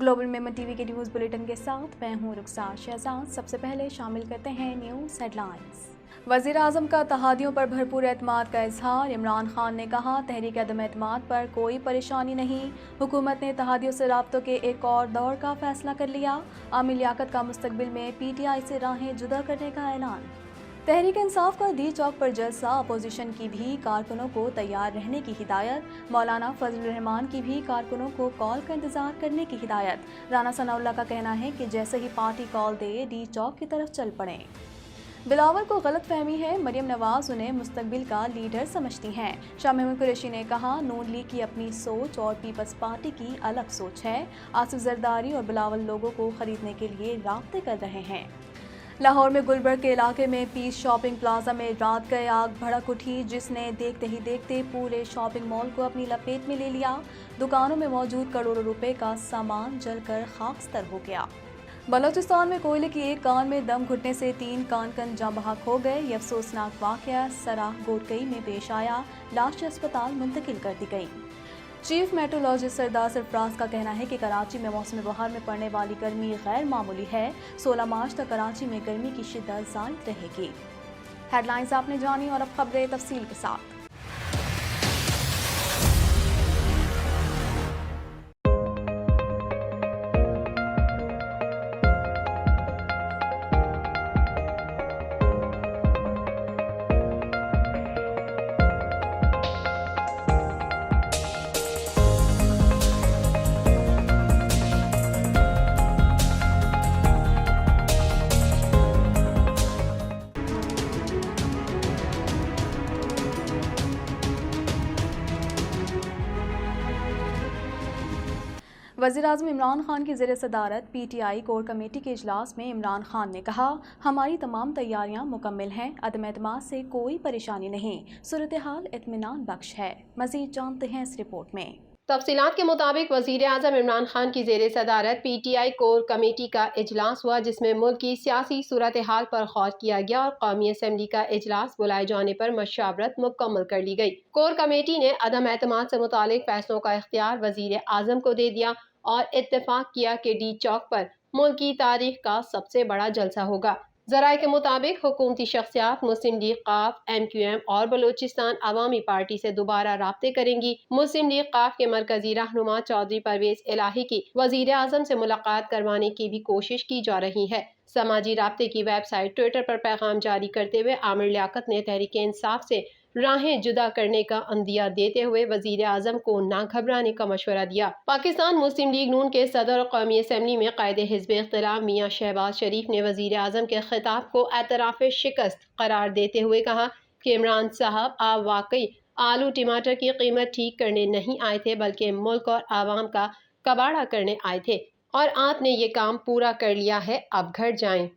Global Memon TV के news bulletin के साथ मैं हूं रुखसार शहजाद। सबसे पहले शामिल करते हैं न्यूज़ हेडलाइंस। वज़ीर आज़म का तहादियों पर भरपूर एतमाद का इजहार। इमरान खान ने कहा, तहरीक अदम एतमाद पर कोई परेशानी नहीं। हुकूमत ने तहादियों से राब्तों के एक और दौर का फैसला कर लिया। आमी लियाकत का मुस्तकबिल में PTI से राहें जुदा करने का ऐलान। तहरीक इंसाफ का डी चौक पर जलसा। अपोजिशन की भी कारकुनों को तैयार रहने की हिदायत। मौलाना फजल रहमान की भी कारकुनों को कॉल का इंतजार करने की हिदायत। राना सनाउल्लाह का कहना है कि जैसे ही पार्टी कॉल दे डी चौक की तरफ चल पड़ें। बिलावल को गलत फहमी है, मरियम नवाज उन्हें मुस्तकबिल का लीडर समझती हैं। शाह महमूद कुरैशी ने कहा, नून लीग की अपनी सोच और पीपल्स पार्टी की अलग सोच है। आसिफ जरदारी और बिलावल लोगों को खरीदने के लिए राब्ते कर रहे हैं। लाहौर में गुलबर्ग के इलाके में पीस शॉपिंग प्लाजा में रात गए आग भड़क उठी, जिसने देखते ही देखते पूरे शॉपिंग मॉल को अपनी लपेट में ले लिया। दुकानों में मौजूद करोड़ों रुपए का सामान जलकर खाकस्तर हो गया। बलूचिस्तान में कोयले की एक कान में दम घुटने से 3 कानकन जाँ बहक हो गए। ये अफसोसनाक वाक़या सराह गोरकई में पेश आया। लाश अस्पताल मुंतकिल कर दी गई। चीफ मेट्रोलॉजिस्ट सरदार सरफराज का कहना है कि कराची में मौसम बहार में पड़ने वाली गर्मी गैर मामूली है। 16 मार्च तक कराची में गर्मी की शिद्दत जायद रहेगी। हेडलाइंस आपने जानी और अब खबरें तफसील के साथ। वज़ीर आज़म इमरान खान की ज़ेर सदारत PTI कोर कमेटी के इजलास में इमरान खान ने कहा, हमारी तमाम तैयारियां मुकम्मल हैं। अदम एतमाद से कोई परेशानी नहीं। सूरत हाल इत्मीनान बख्श है। मज़ीद जानते हैं इस रिपोर्ट में। तफसीलात के मुताबिक वज़ीर आज़म इमरान खान की ज़ेर सदारत PTI कोर कमेटी का इजलास हुआ, जिसमें मुल्क की सियासी सूरत हाल पर गौर किया गया और कौमी असम्बली का इजलास बुलाए जाने पर मशावरत मुकम्मल कर ली गई। कोर कमेटी ने अदम एतमाद से मुतालिक फैसलों का इख्तियार वज़ीर आज़म को दे दिया और इत्तेफाक किया कि डी चौक पर मुल्क की तारीख का सबसे बड़ा जलसा होगा। ज़राए के मुताबिक हुकूमती शख्सियात मुस्लिम लीग काफ, MQM और बलूचिस्तान अवामी पार्टी से दोबारा राब्ते करेंगी। मुस्लिम लीग काफ के मरकजी रहनुमा चौधरी परवेज इलाही की वज़ीर आज़म से मुलाकात करवाने की भी कोशिश की जा रही है। समाजी राब्ते की वेबसाइट ट्विटर पर पैगाम जारी करते हुए आमिर लियाकत ने तहरीक इंसाफ से राहें जुदा करने का अंदिया देते हुए वजीर आजम को ना घबराने का मशवरा दिया। पाकिस्तान मुस्लिम लीग नून के सदर और कौमी असम्बली में कायदे हिज़्ब इख्तिलाफ मियाँ शहबाज शरीफ ने वजीर आजम के खिताब को एतराफ़ शिकस्त करार देते हुए कहा कि इमरान साहब, आप वाकई आलू टमाटर की कीमत ठीक करने नहीं आए थे, बल्कि मुल्क और आवाम का कबाड़ा करने आए थे और आपने ये काम पूरा कर लिया है। अब घर जाएं।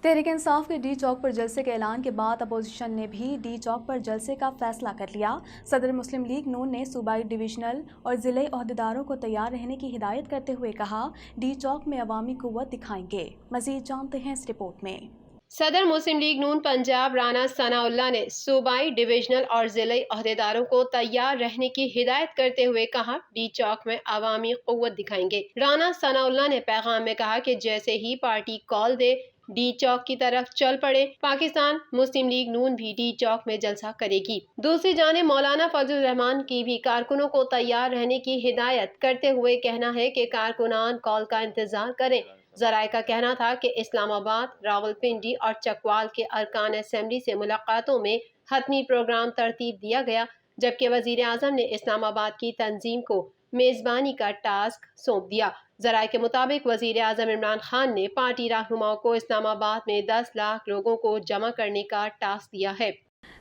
तहरीक इंसाफ के डी चौक पर जलसे के ऐलान के बाद अपोजिशन ने भी डी चौक पर जलसे का फैसला कर लिया। सदर मुस्लिम लीग नून ने सूबाई डिविजनल और ज़िले ओहदेदारों को तैयार रहने की हिदायत करते हुए कहा, डी चौक में अवामी कुव्वत दिखाएंगे। मजीद जानते हैं इस रिपोर्ट में। सदर मुस्लिम लीग नून पंजाब राना सनाउल्लाह ने सूबाई डिविजनल और जिले अहदेदारों को तैयार रहने की हिदायत करते हुए कहा, डी चौक में अवामी कुव्वत दिखाएंगे। राना सनाउल्लाह ने पैगाम में कहा कि जैसे ही पार्टी कॉल दे डी चौक की तरफ चल पड़े। पाकिस्तान मुस्लिम लीग नून भी डी चौक में जलसा करेगी। दूसरी जानिब मौलाना फजल रहमान की भी कारकुनों को तैयार रहने की हिदायत करते हुए कहना है कि कारकुनान कॉल का इंतजार करें। जराए का कहना था कि इस्लामाबाद, रावलपिंडी और चकवाल के अरकान असेंबली से मुलाकातों में हतमी प्रोग्राम तरतीब दिया गया, जबकि वजीर आजम ने इस्लामाबाद की तंजीम को मेजबानी का टास्क सौंप दिया। जराए के मुताबिक वजीर आजम इमरान खान ने पार्टी रहनुमाओं को इस्लामाबाद में 10 लाख लोगों को जमा करने का टास्क दिया है।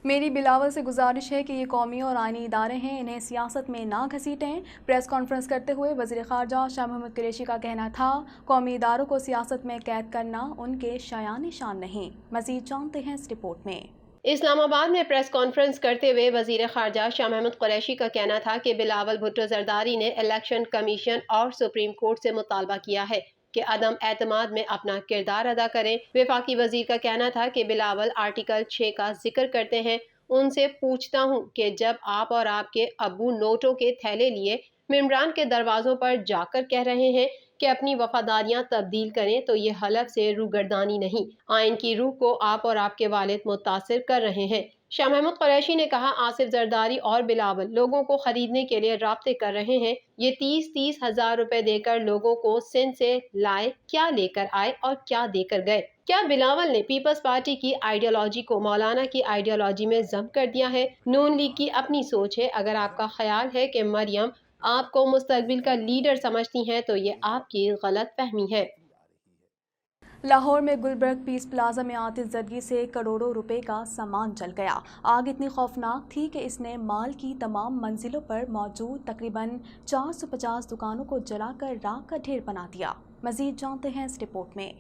मेरी बिलावल से गुजारिश है कि ये कौमी और आईनी इदारे हैं, इन्हें सियासत में ना घसीटें। प्रेस कॉन्फ्रेंस करते हुए वज़ीर ख़ारजा शाह महमूद कुरैशी का कहना था, कौमी इदारों को सियासत में कैद करना उनके शायान शान नहीं। मज़ीद जानते हैं इस रिपोर्ट में। इस्लामाबाद में प्रेस कॉन्फ्रेंस करते हुए वजीर ख़ारजा शाह महमूद कुरैशी का कहना था कि बिलावल भुट्टो जरदारी ने इलेक्शन कमीशन और सुप्रीम कोर्ट से मुतालबा किया है कि अदम एतमाद में अपना किरदार अदा करें। वफाकी वजीर का कहना था कि बिलावल आर्टिकल 6 का जिक्र करते हैं। उनसे पूछता हूँ कि जब आप और आपके अबू नोटों के थैले लिए मेम्बरान के दरवाजों पर जाकर कह रहे हैं کہ اپنی وفاداریاں تبدیل کریں تو یہ حلف سے روگردانی نہیں، آئین کی روح کو آپ اور آپ کے والد متاثر کر رہے ہیں۔ شاہ محمود قریشی نے کہا آصف زرداری اور بلاول لوگوں کو خریدنے کے لیے رابطے کر رہے ہیں، یہ 30 ہزار روپے دے کر لوگوں کو سندھ سے لائے، کیا لے کر آئے اور کیا دے کر گئے؟ کیا بلاول نے پیپلز پارٹی کی آئیڈیالوجی کو مولانا کی آئیڈیالوجی میں ضم کر دیا ہے؟ نون لیگ کی اپنی سوچ ہے، اگر آپ کا خیال ہے کہ مریم آپ کو مستقبل کا لیڈر سمجھتی ہیں تو یہ آپ کی غلط فہمی ہے۔ لاہور میں گلبرگ پیس پلازا میں آتش زدگی سے کروڑوں روپے کا سامان جل گیا۔ آگ اتنی خوفناک تھی کہ اس نے مال کی تمام منزلوں پر موجود تقریباً 450 دکانوں کو جلا کر راکھ کا ڈھیر بنا دیا۔ مزید جانتے ہیں اس رپورٹ میں۔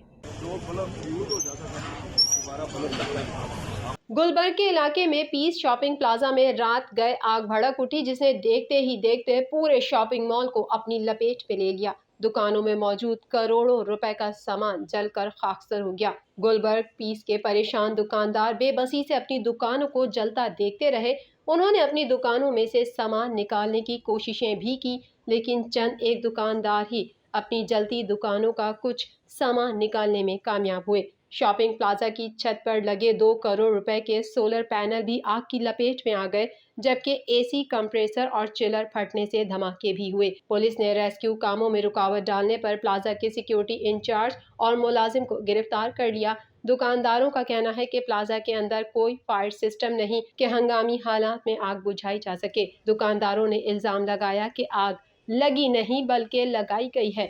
گلبرگ کے علاقے میں پیس شاپنگ پلازا میں رات گئے آگ بھڑک اٹھی جس نے دیکھتے ہی دیکھتے پورے شاپنگ مال کو اپنی لپیٹ میں لے لیا۔ دکانوں میں موجود کروڑوں روپے کا سامان جل کر خاکستر ہو گیا۔ گلبرگ پیس کے پریشان دکاندار بے بسی سے اپنی دکانوں کو جلتا دیکھتے رہے۔ انہوں نے اپنی دکانوں میں سے سامان نکالنے کی کوششیں بھی کی، لیکن چند ایک دکاندار ہی اپنی جلتی دکانوں کا کچھ سامان نکالنے میں کامیاب ہوئے۔ شاپنگ پلازا کی چھت پر لگے 2 کروڑ روپے کے سولر پینل بھی آگ کی لپیٹ میں آ گئے، جبکہ اے سی کمپریسر اور چلر پھٹنے سے دھماکے بھی ہوئے۔ پولیس نے ریسکیو کاموں میں رکاوٹ ڈالنے پر پلازا کے سیکیورٹی انچارج اور ملازم کو گرفتار کر لیا۔ دکانداروں کا کہنا ہے کہ پلازا کے اندر کوئی فائر سسٹم نہیں کہ ہنگامی حالات میں آگ بجھائی جا سکے۔ دکانداروں نے الزام لگایا کہ آگ لگی نہیں بلکہ لگائی گئی ہے۔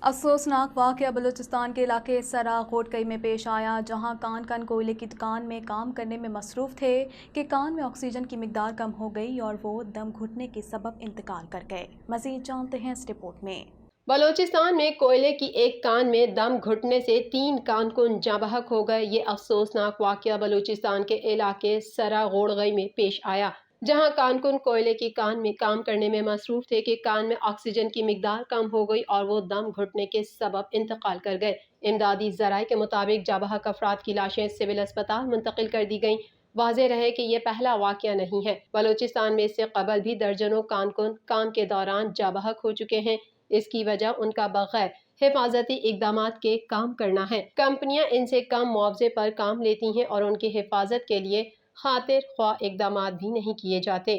افسوسناک واقعہ بلوچستان کے علاقے سرا غوٹکئی میں پیش آیا، جہاں کان کن کوئلے کی دکان میں کام کرنے میں مصروف تھے کہ کان میں آکسیجن کی مقدار کم ہو گئی اور وہ دم گھٹنے کے سبب انتقال کر گئے۔ مزید جانتے ہیں اس رپورٹ میں۔ بلوچستان میں کوئلے کی ایک کان میں دم گھٹنے سے 3 کارکن جاں بحق ہو گئے۔ یہ افسوسناک واقعہ بلوچستان کے علاقے سرا غوٹکئی میں پیش آیا، جہاں کارکن کوئلے کی کان میں کام کرنے میں مصروف تھے کہ کان میں آکسیجن کی مقدار کم ہو گئی اور وہ دم گھٹنے کے سبب انتقال کر گئے۔ امدادی ذرائع کے مطابق جاں بحق افراد کی لاشیں سول اسپتال منتقل کر دی گئیں۔ واضح رہے کہ یہ پہلا واقعہ نہیں ہے، بلوچستان میں اس سے قبل بھی درجنوں کارکن کام کے دوران جاں بحق ہو چکے ہیں۔ اس کی وجہ ان کا بغیر حفاظتی اقدامات کے کام کرنا ہے۔ کمپنیاں ان سے کم معاوضے پر کام لیتی ہیں اور ان کی حفاظت کے لیے خاطر خواہ اقدامات بھی نہیں کیے جاتے۔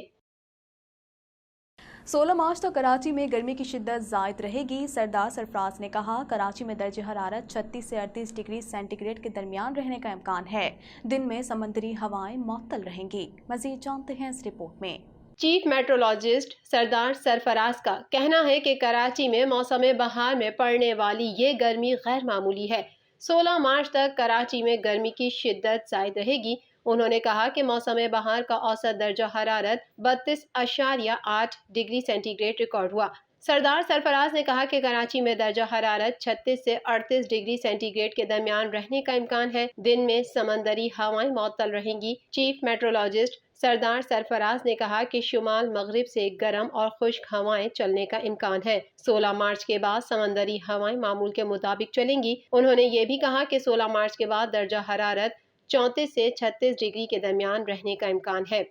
16 مارچ تک کراچی میں گرمی کی شدت زائد رہے گی۔ سردار سرفراز نے کہا کراچی میں درجہ حرارت 36 سے 38 ڈگری سینٹی گریڈ کے درمیان رہنے کا امکان ہے۔ دن میں سمندری ہوائیں معطل رہیں گی۔ مزید جانتے ہیں اس رپورٹ میں۔ چیف میٹرولوجسٹ سردار سرفراز کا کہنا ہے کہ کراچی میں موسم بہار میں پڑنے والی یہ گرمی غیر معمولی ہے۔ 16 مارچ تک کراچی میں گرمی کی شدت زائد رہے گی۔ انہوں نے کہا کہ موسم بہار کا اوسط درجہ حرارت 32.8 ڈگری سینٹی گریڈ ریکارڈ ہوا۔ سردار سرفراز نے کہا کہ کراچی میں درجہ حرارت 36 سے 38 ڈگری سینٹی گریڈ کے درمیان رہنے کا امکان ہے۔ دن میں سمندری ہوائیں معطل رہیں گی۔ چیف میٹرولوجسٹ سردار سرفراز نے کہا کہ شمال مغرب سے گرم اور خشک ہوائیں چلنے کا امکان ہے۔ 16 مارچ کے بعد سمندری ہوائیں معمول کے مطابق چلیں گی۔ انہوں نے یہ بھی کہا کہ 16 مارچ کے بعد درجہ حرارت 34 سے 36 ڈگری کے درمیان رہنے کا امکان ہے۔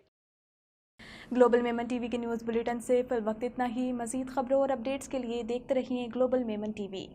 گلوبل میمن ٹی وی کے نیوز بلیٹن سے فی الوقت اتنا ہی۔ مزید خبروں اور اپڈیٹس کے لیے دیکھتے رہیے گلوبل میمن ٹی وی۔